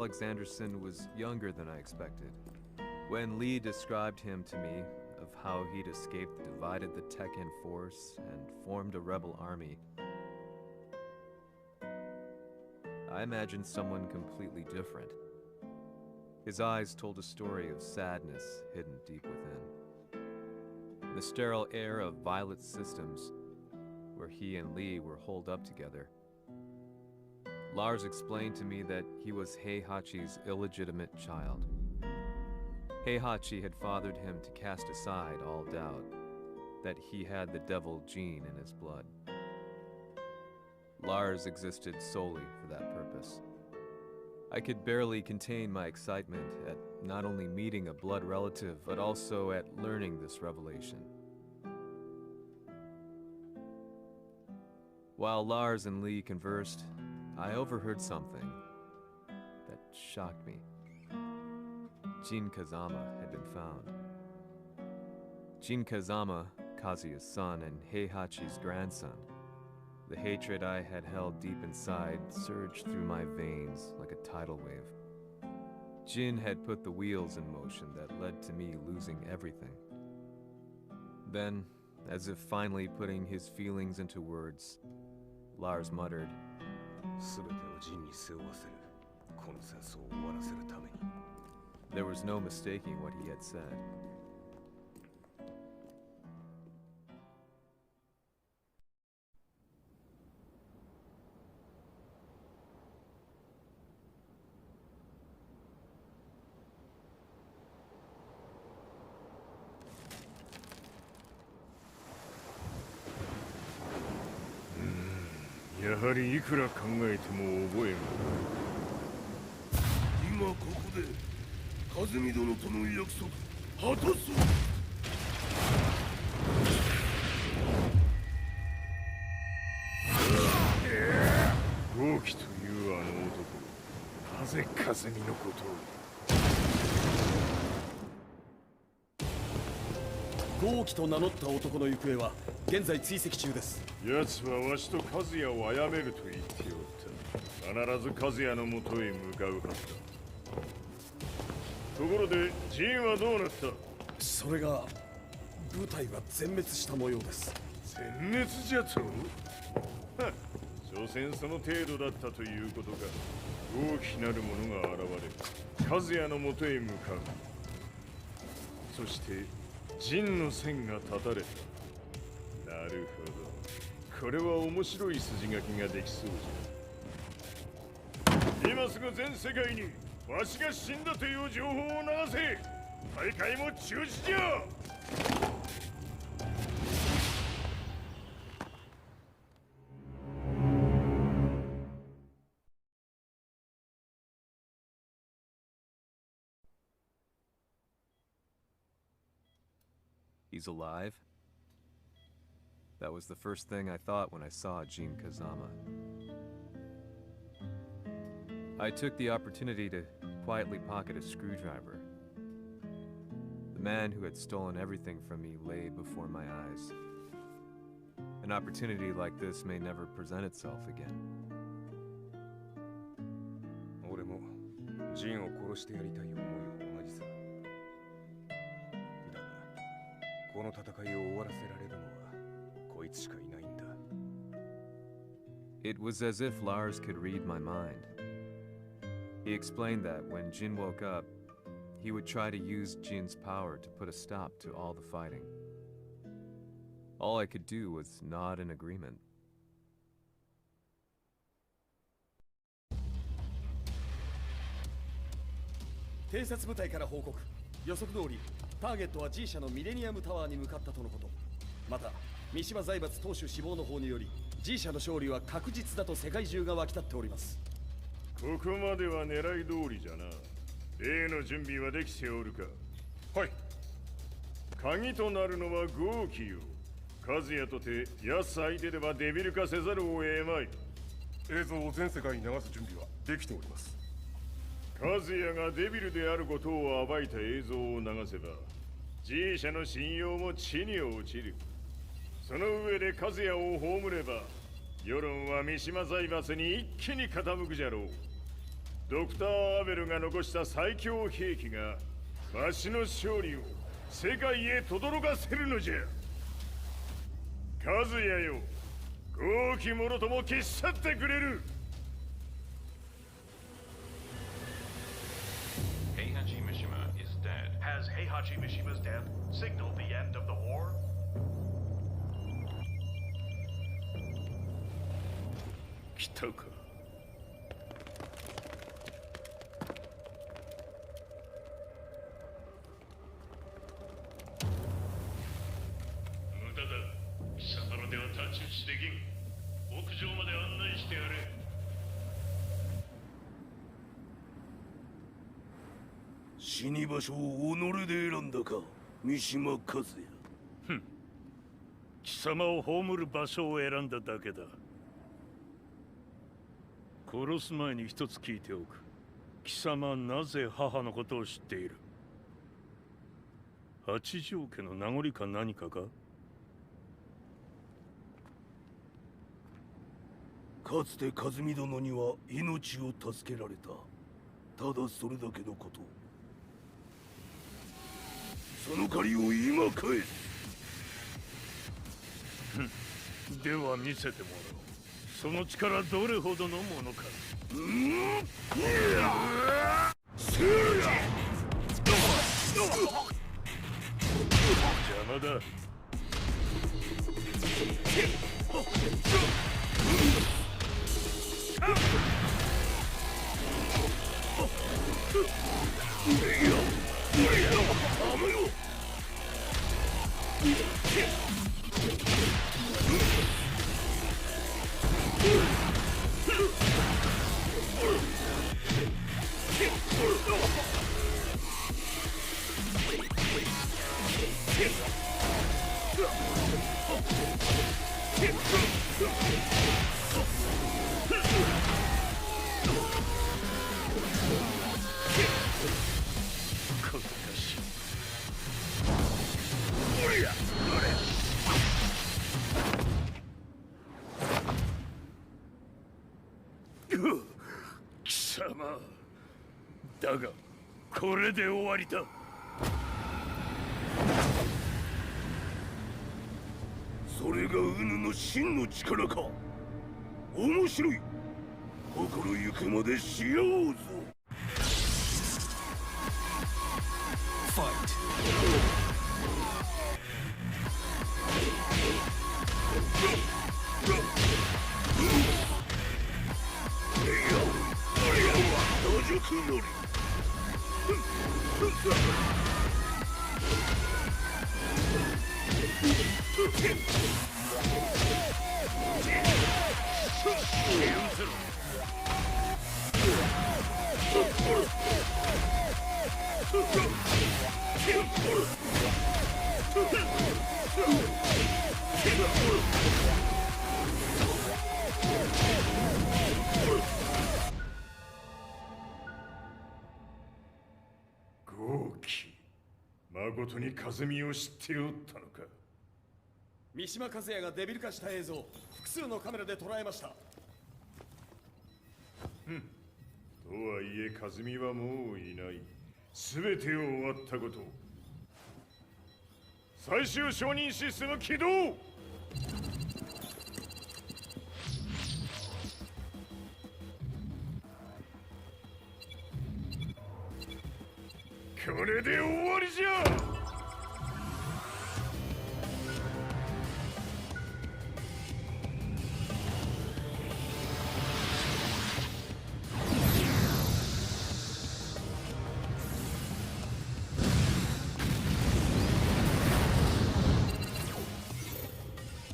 Alexanderson was younger than I expected. When Lee described him to me, of how he'd escaped, divided the Tekken force, and formed a rebel army, I imagined someone completely different. His eyes told a story of sadness hidden deep within. The sterile air of Violet Systems, where he and Lee were holed up together. Lars explained to me that he was Heihachi's illegitimate child. Heihachi had fathered him to cast aside all doubt that he had the devil gene in his blood. Lars existed solely for that purpose. I could barely contain my excitement at not only meeting a blood relative, but also at learning this revelation. While Lars and Lee conversed, I overheard something that shocked me. Jin Kazama had been found. Jin Kazama, Kazuya's son and Heihachi's grandson. The hatred I had held deep inside surged through my veins like a tidal wave. Jin had put the wheels in motion that led to me losing everything. Then, as if finally putting his feelings into words, Lars muttered, there was no mistaking what he had said.豪輝と名乗った男の行方は現在追跡中です。奴はわしと和也を殺めると言っておった。必ず和也のもとへ向かうはずだ。ところでジンはどうなった？それが部隊は全滅した模様です。全滅じゃと？はっ、所詮その程度だったということか。大きなるものが現れ、和也のもとへ向かう。そして陣の線が断たれた。なるほど。これは面白い筋書きができそうじゃ。今すぐ全世界にわしが死んだという情報を流せ。大会も中止じゃ。He's alive? That was the first thing I thought when I saw Jin Kazama. I took the opportunity to quietly pocket a screwdriver. The man who had stolen everything from me lay before my eyes. An opportunity like this may never present itself again. 俺もジンを殺してやりたい思いは同じさ。この戦いを終わらせられるのはこいつしかいないんだ。It was as if Lars could read my mind. He explained that when Jin woke up, he would try to use Jin's power to put a stop to all the fighting. All I could do was nod in agreement. 偵察部隊から報告。予測通りターゲットは G 社のミレニアムタワーに向かったとのこと。また三島財閥当主死亡の方により G 社の勝利は確実だと世界中が沸き立っております。ここまでは狙い通りじゃな。例の準備はできておるか？はい。鍵となるのは豪輝よ。和也とて奴相手ではデビル化せざるを得まい。映像を全世界に流す準備はできております。和也がデビルであることを暴いた映像を流せば G 社の信用も地に落ちる。その上で和也を葬れば世論は三島財閥に一気に傾くじゃろう。ドクター・アベルが残した最強兵器がわしの勝利を世界へ轟かせるのじゃ。和也よ、豪気者とも消し去ってくれる。Heihachi Mishima is dead. Has Heihachi Mishima's death signaled the end of the war? 来たか。無駄だ。貴様らでは太刀打ちできん。屋上まで案内してやれ。死に場所を己で選んだか、三島和也。貴様を葬る場所を選んだだけだ。殺す前に一つ聞いておく。貴様はなぜ母のことを知っている？八条家の名残か何かか？かつて和美殿には命を助けられた。ただそれだけのこと。その借りを今返す。では見せてもらおう。その力どれほどのものか。邪魔だ。貴様だがこれで終わりだ。それがウヌの真の力か。面白い。心ゆくまでしようぞ。野宿乗り。豪気、誠に和美を知っておったのか。三島和也がデビル化した映像、複数のカメラで捉えました。とはいえ和美はもういない。全てを終わったこと。最終承認システム起動。これで終わりじゃ。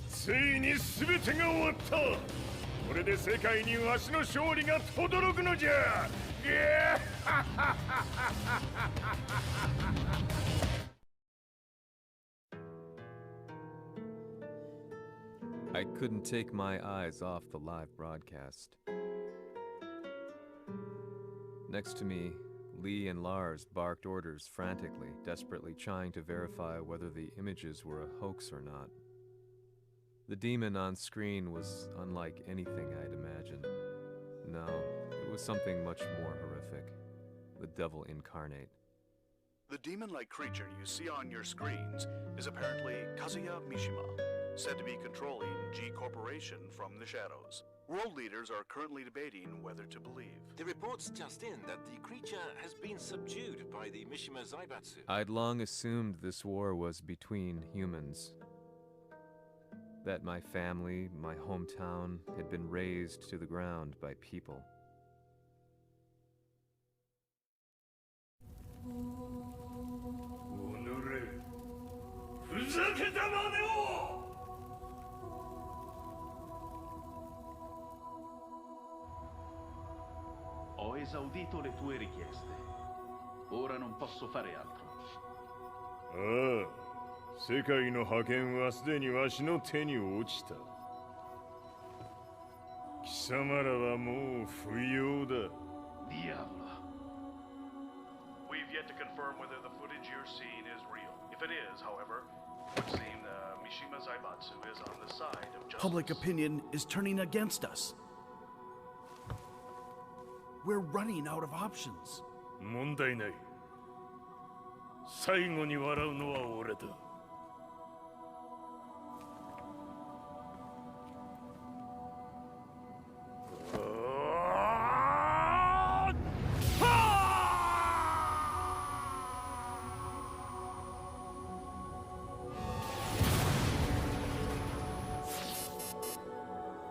ついに全てが終わった。これで世界にわしの勝利が轟くのじゃ。I couldn't take my eyes off the live broadcast. Next to me, Lee and Lars barked orders frantically, desperately trying to verify whether the images were a hoax or not. The demon on screen was unlike anything I'd imagined. No, it was something much more horrific. The devil incarnate. The demon-like creature you see on your screens is apparently Kazuya Mishima, said to be controlling G Corporation from the shadows. World leaders are currently debating whether to believe. The reports just in that the creature has been subdued by the Mishima Zaibatsu. I'd long assumed this war was between humans. That my family, my hometown, had been razed to the ground by people. Ho esaudito le tue richieste. Ora non posso fare altro. ああ、世界の覇権はすでにわしの手に落ちた。貴様らはもう不要だ。Diavolo. We've yet to confirm whether the footage you're seeing is real. If it is, however, it would seem Mishima Zaibatsu is on the side of justice. Public opinion is turning against us. We're running out of options. 問題ない。最後に笑うのは俺だ。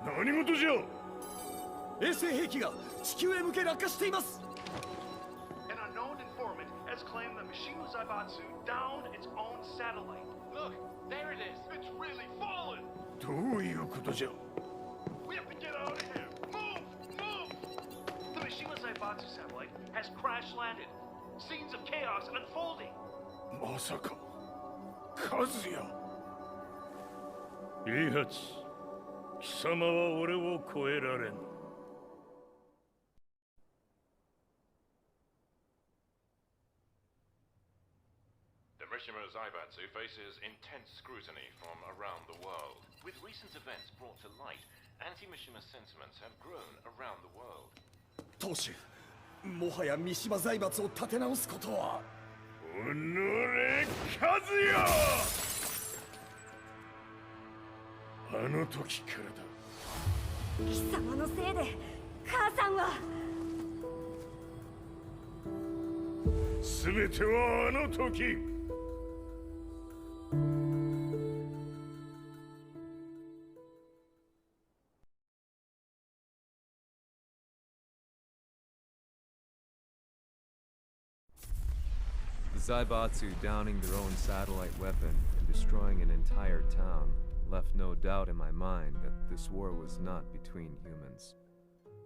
何事じゃ。衛星兵器が地球へ向け落下しています。An unknown informant has claimed the Mishima Zaibatsu downed its own satellite. Look, there it is. It's really fallen. どういうことじゃ。We have to get out of here. Move! Move! The Mishima Zaibatsu satellite has crash landed. Scenes of chaos unfolding. まさか、和也。イハチ、貴様は俺を超えられん。The Mishima Zaibatsu faces intense scrutiny from around the world. With recent events brought to light, anti-Mishima sentiments have grown around the world. 当主、もはや三島財閥を立て直すことは。おのれ、和也！あの時からだ。貴様のせいで母さんは。全てはあの時。The Zaibatsu downing their own satellite weapon and destroying an entire town left no doubt in my mind that this war was not between humans.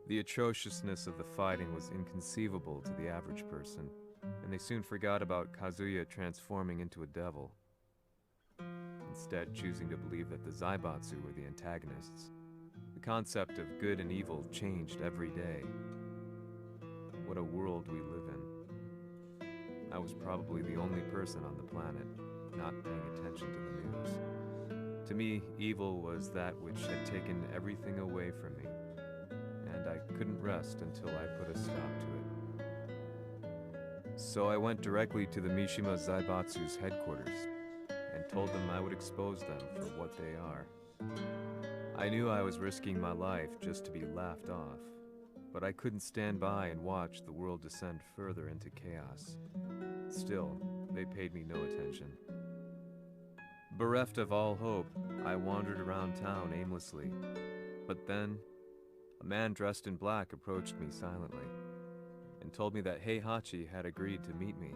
The atrociousness of the fighting was inconceivable to the average person, and they soon forgot about Kazuya transforming into a devil, instead choosing to believe that the Zaibatsu were the antagonists. The concept of good and evil changed every day. What a world we live in. I was probably the only person on the planet not paying attention to the news. To me, evil was that which had taken everything away from me, and I couldn't rest until I put a stop to it. So I went directly to the Mishima Zaibatsu's headquarters and told them I would expose them for what they are. I knew I was risking my life just to be laughed off, but I couldn't stand by and watch the world descend further into chaos. Still, they paid me no attention. Bereft of all hope, I wandered around town aimlessly. But then, a man dressed in black approached me silently and told me that Heihachi had agreed to meet me.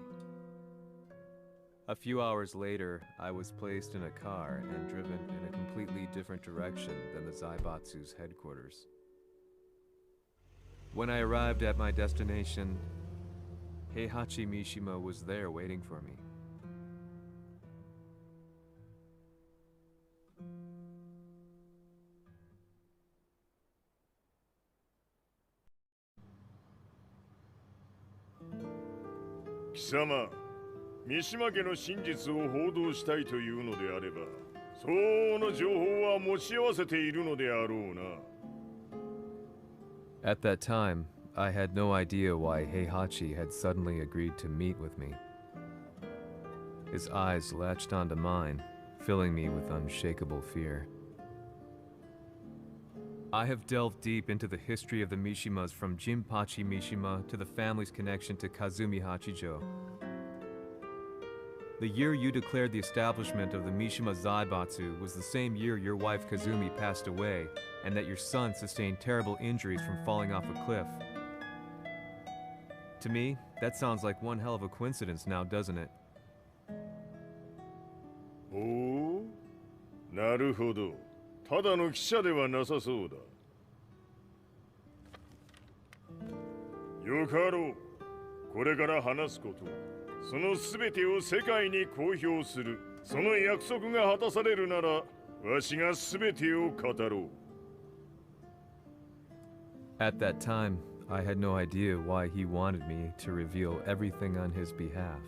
A few hours later, I was placed in a car and driven in a completely different direction than the Zaibatsu's headquarters. When I arrived at my destination, Heihachi Mishima was there waiting for me. "貴様、三島家の真実を報道したいというのであれば、相応の情報は持ち合わせているのであろうな。" At that time, I had no idea why Heihachi had suddenly agreed to meet with me. His eyes latched onto mine, filling me with unshakable fear. I have delved deep into the history of the Mishimas from Jinpachi Mishima to the family's connection to Kazumi Hachijo. The year you declared the establishment of the Mishima Zaibatsu was the same year your wife Kazumi passed away, and that your son sustained terrible injuries from falling off a cliff. To me, that sounds like one hell of a coincidence now, doesn't it? おお、なるほど。ただの記者ではなさそうだ。よかろう。これから話すこと、そのすべてを世界に公表する。その約束が果たされるなら、わしがすべてを語ろう。At that time, I had no idea why he wanted me to reveal everything on his behalf.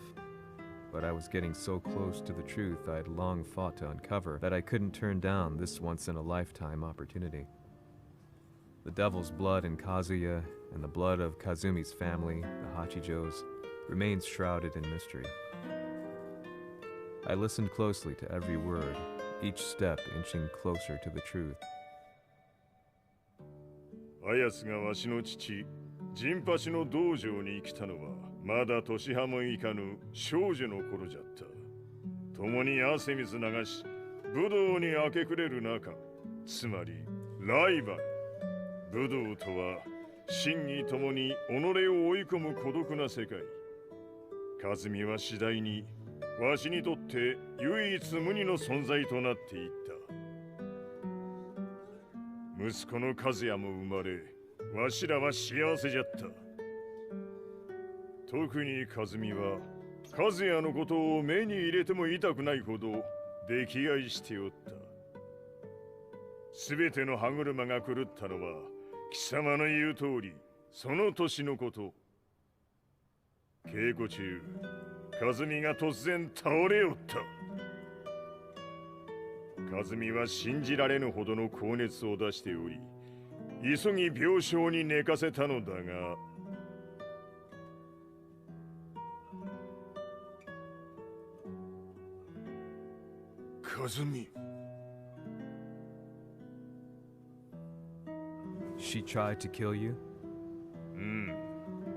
But I was getting so close to the truth I'd long fought to uncover that I couldn't turn down this once-in-a-lifetime opportunity. The devil's blood in Kazuya and the blood of Kazumi's family, the Hachijos, remains shrouded in mystery. I listened closely to every word, each step inching closer to the truth. あやつがわしの父、陣八の道場に来たのは、まだ年端もいかぬ少女の頃じゃった。共に汗水流し、武道に明け暮れる中、つまりライバル。武道とは、真に共に己を追い込む孤独な世界。和美は次第に、わしにとって唯一無二の存在となっていった。息子の和也も生まれ、わしらは幸せじゃった。特に和美は、和也のことを目に入れても痛くないほど溺愛しておった。すべての歯車が狂ったのは、貴様の言う通り、その年のこと。稽古中、和美が突然倒れおった。和美は信じられぬほどの高熱を出しており、急ぎ病床に寝かせたのだが、和美。She tried to kill you?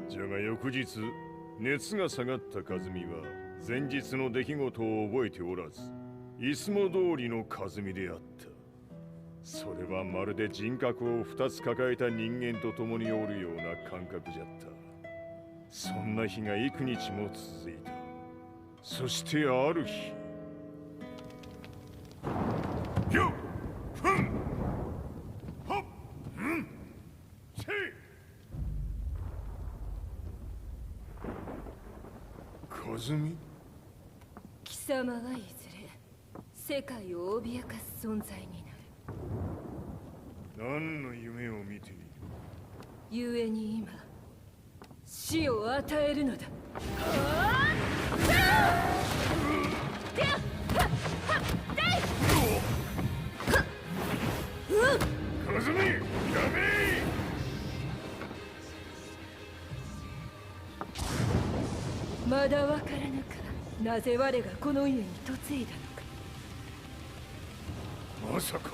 じゃが翌日、熱が下がった和美は、前日の出来事を覚えておらず、いつも通りの和美であった。それはまるで人格を2つ抱えた人間と共におるような感覚じゃった。そんな日が幾日も続いた。そしてある日、よっふんほっんせい和美。貴様はいずれ世界を脅かす存在になる。何の夢を見ている？故に今死を与えるのだ。和美、やめ！まだわからぬか。なぜ我がこの家に嫁いだのか。まさか。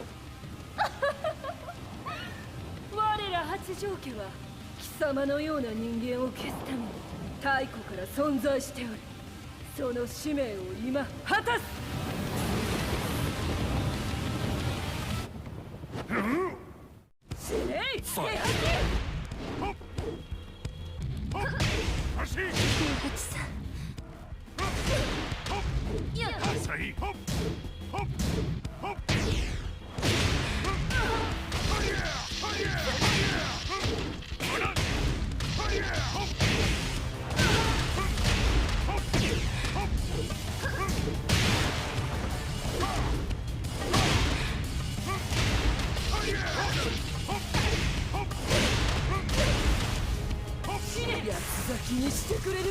我ら八丈家は貴様のような人間を消すために太古から存在しておる。その使命を今果たす。死ねい！平八さん。八つ咲きにしてくれる。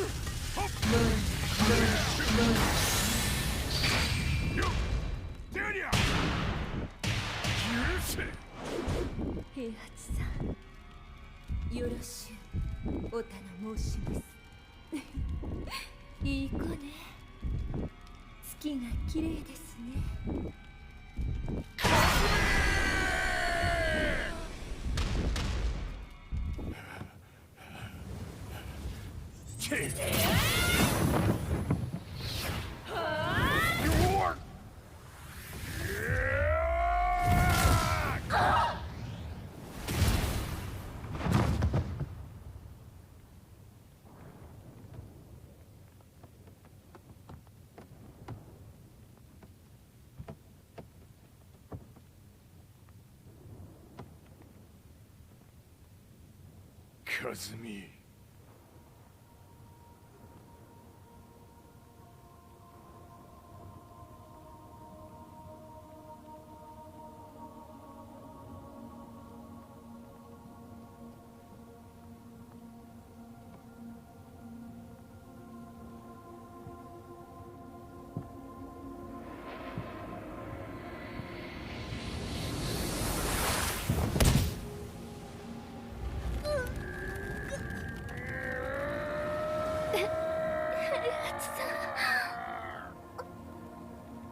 平八さん、よろしゅう。お頼申しますいい子ね月が綺麗ですね和美。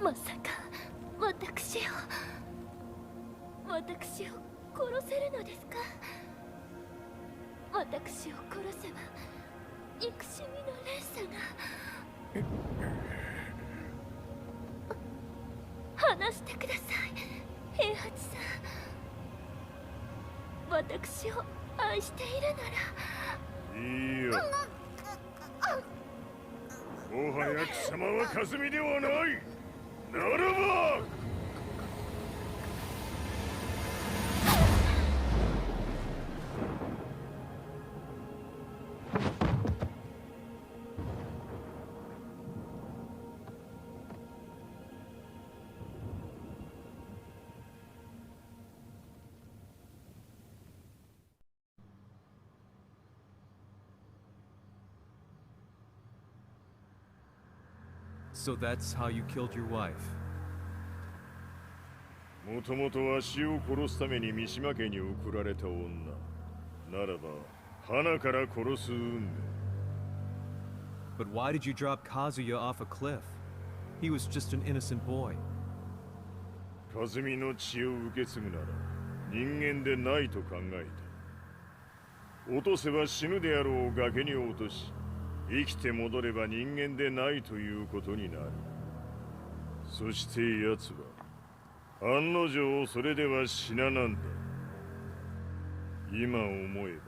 まさか私を殺せるのですか私を殺せば憎しみの連鎖が話してください平八さん私を愛しているならいいよもはや貴様は和美ではないならばSo that's how you killed your wife. もともとわしを殺すために三島家に送られた女ならば花から殺す運命 But why did you drop Kazuya off a cliff? He was just an innocent boy. 和美の血を受け継ぐなら人間でないと考えた落とせば死ぬであろう崖に落とし生きて戻れば人間でないということになるそして奴は案の定それでは死ななんだ今思え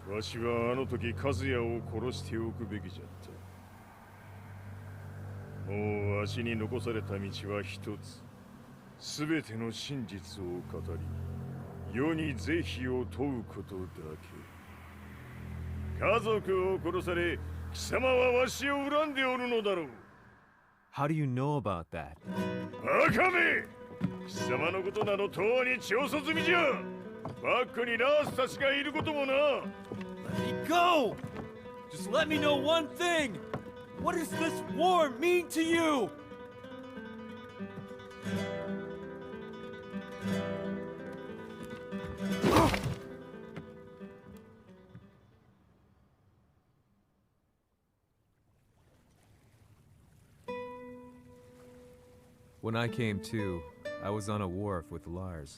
ばわしはあの時和也を殺しておくべきじゃったもうわしに残された道は一つ全ての真実を語り世に是非を問うことだけ家族を殺され貴様はわしを恨んでおるのだろう How do you know about that? バカめ貴様のことなどとうに調査済みじゃバックにラースたちがいることもな Let me go! Just let me know one thing! What does this war mean to you? When I came to, I was on a wharf with Lars.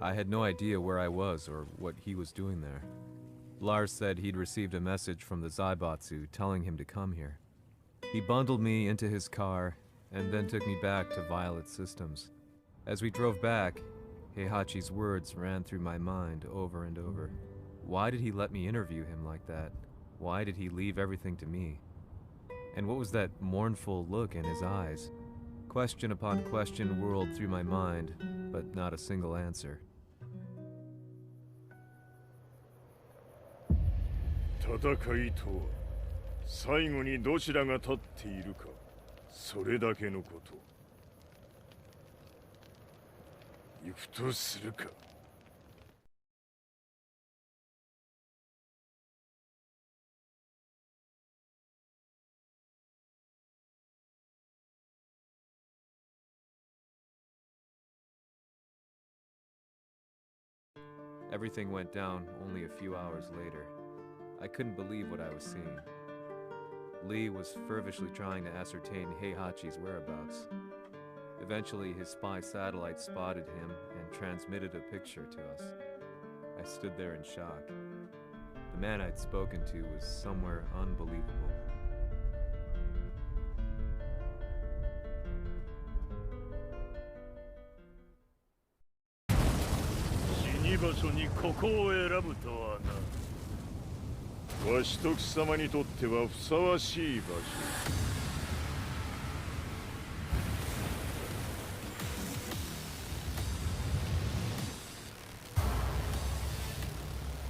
I had no idea where I was or what he was doing there. Lars said he'd received a message from the Zaibatsu telling him to come here. He bundled me into his car and then took me back to Violet Systems. As we drove back, Heihachi's words ran through my mind over and over. Why did he let me interview him like that? Why did he leave everything to me? And what was that mournful look in his eyes? Question upon question whirled through my mind, but not a single answer. 戦いとは最後にどちらが立っているかそれだけのこと行くとするか Everything went down only a few hours later. I couldn't believe what I was seeing. Lee was fervently trying to ascertain Heihachi's whereabouts. Eventually, his spy satellite spotted him and transmitted a picture to us. I stood there in shock. The man I'd spoken to was somewhere unbelievable. 死に場所にここを選ぶとはな。わしと貴様にとってはふさわしい場所。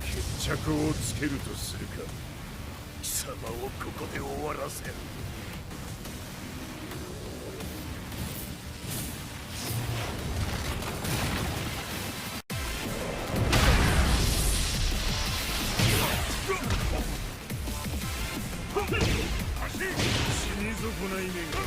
決着をつけるとするか。貴様をここで終わらせる。死に損ない目が。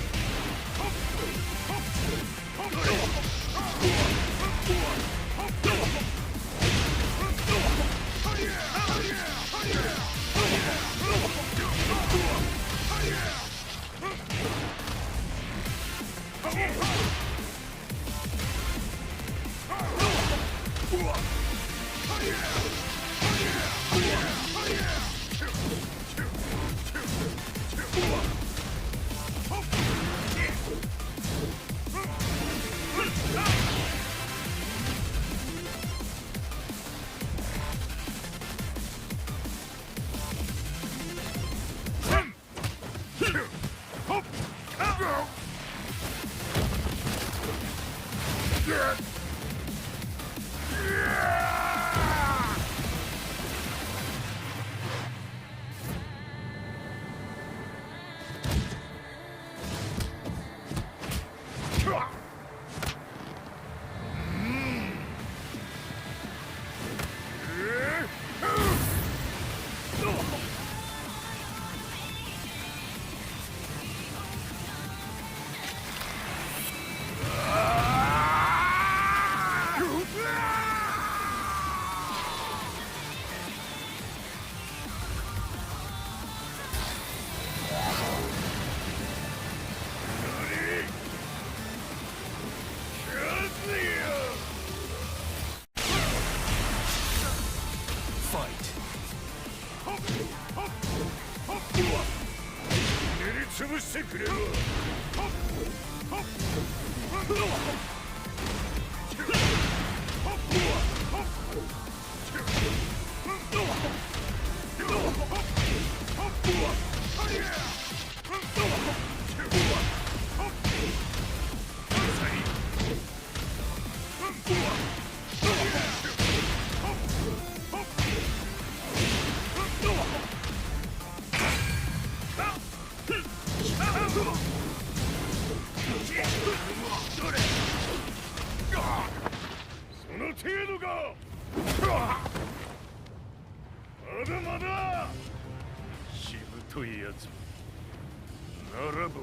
潰してくれる。その程度か。まだまだ。しぶといやつ。並ぶ。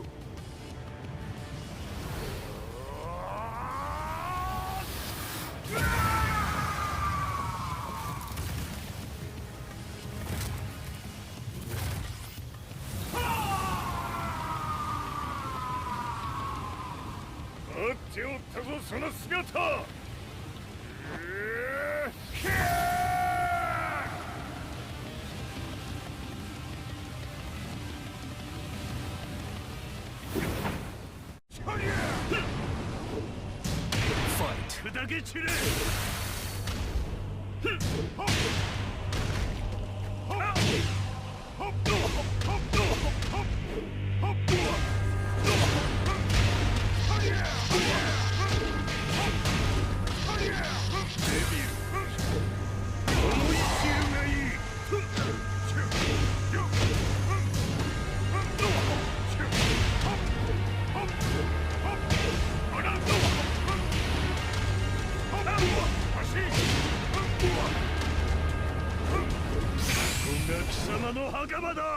待っておったぞその姿。砕け散れ。貴様の袴だ。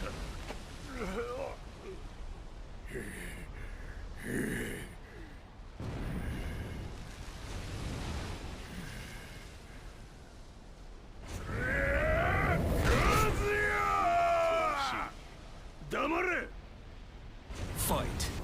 か。黙れ。Fight.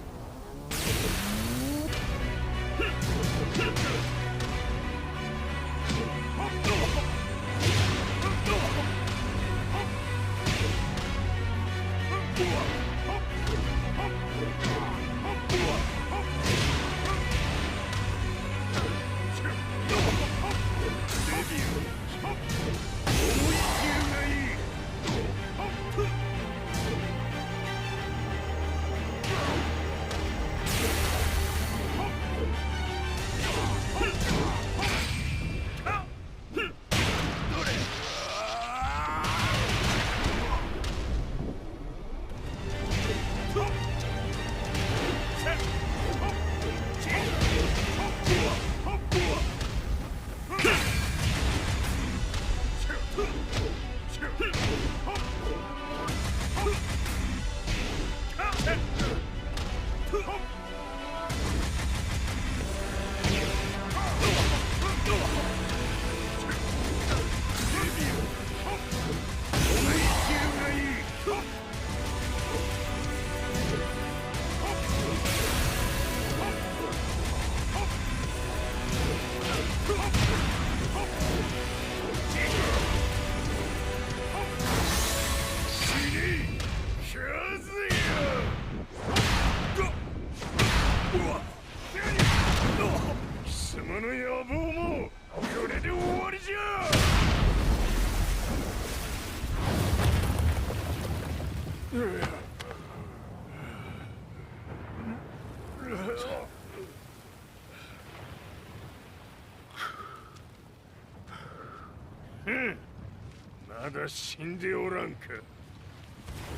まだ死んでおらんか。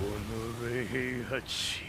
おのれ平八。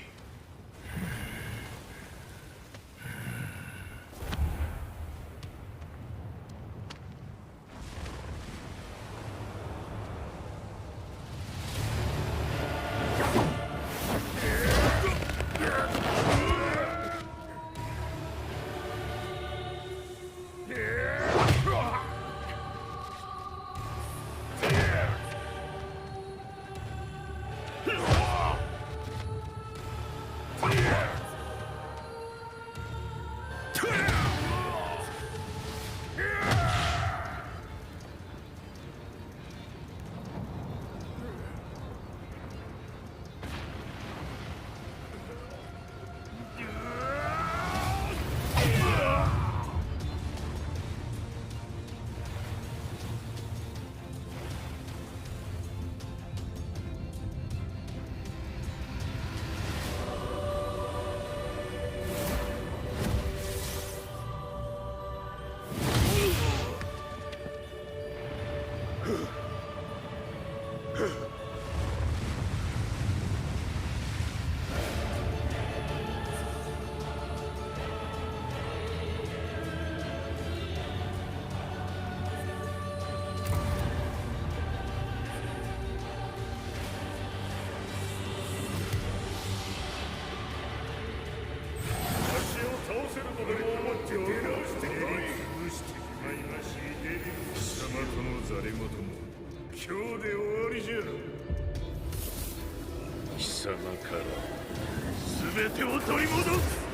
貴様から全てを取り戻す。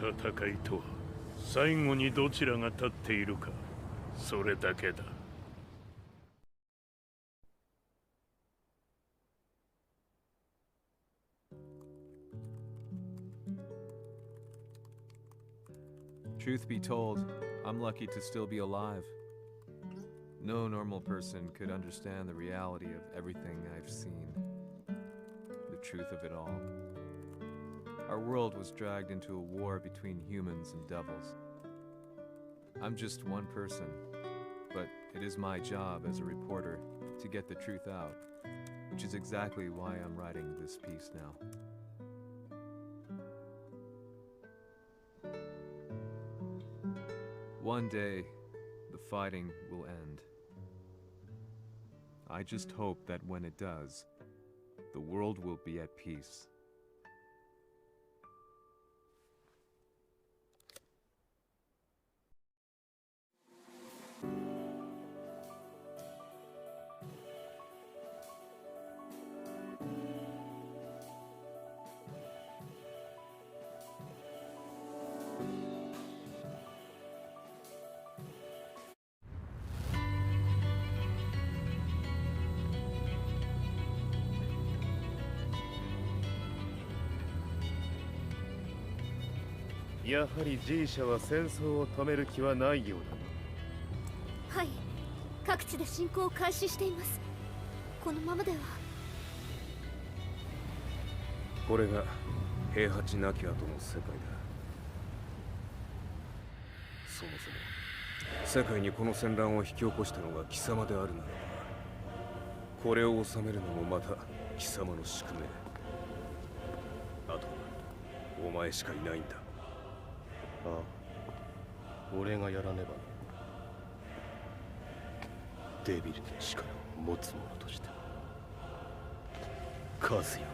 戦いとは最後にどちらが立っているか、それだけだ。Truth be told, I'm lucky to still be alive. No normal person could understand the reality of everything I've seen. The truth of it all. Our world was dragged into a war between humans and devils. I'm just one person, but it is my job as a reporter to get the truth out, which is exactly why I'm writing this piece now. One day, the fighting will end. I just hope that when it does, the world will be at peace. G やはり G 社は戦争を止める気はないようだな。はい、各地で侵攻を開始しています。このままでは。これが平八なき後の世界だ。そもそも世界にこの戦乱を引き起こしたのが貴様であるならば、これを収めるのもまた貴様の宿命。あとはお前しかいないんだ。ああ、俺がやらねばな。デビルの力を持つ者として。和也は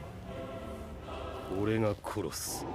俺が殺す。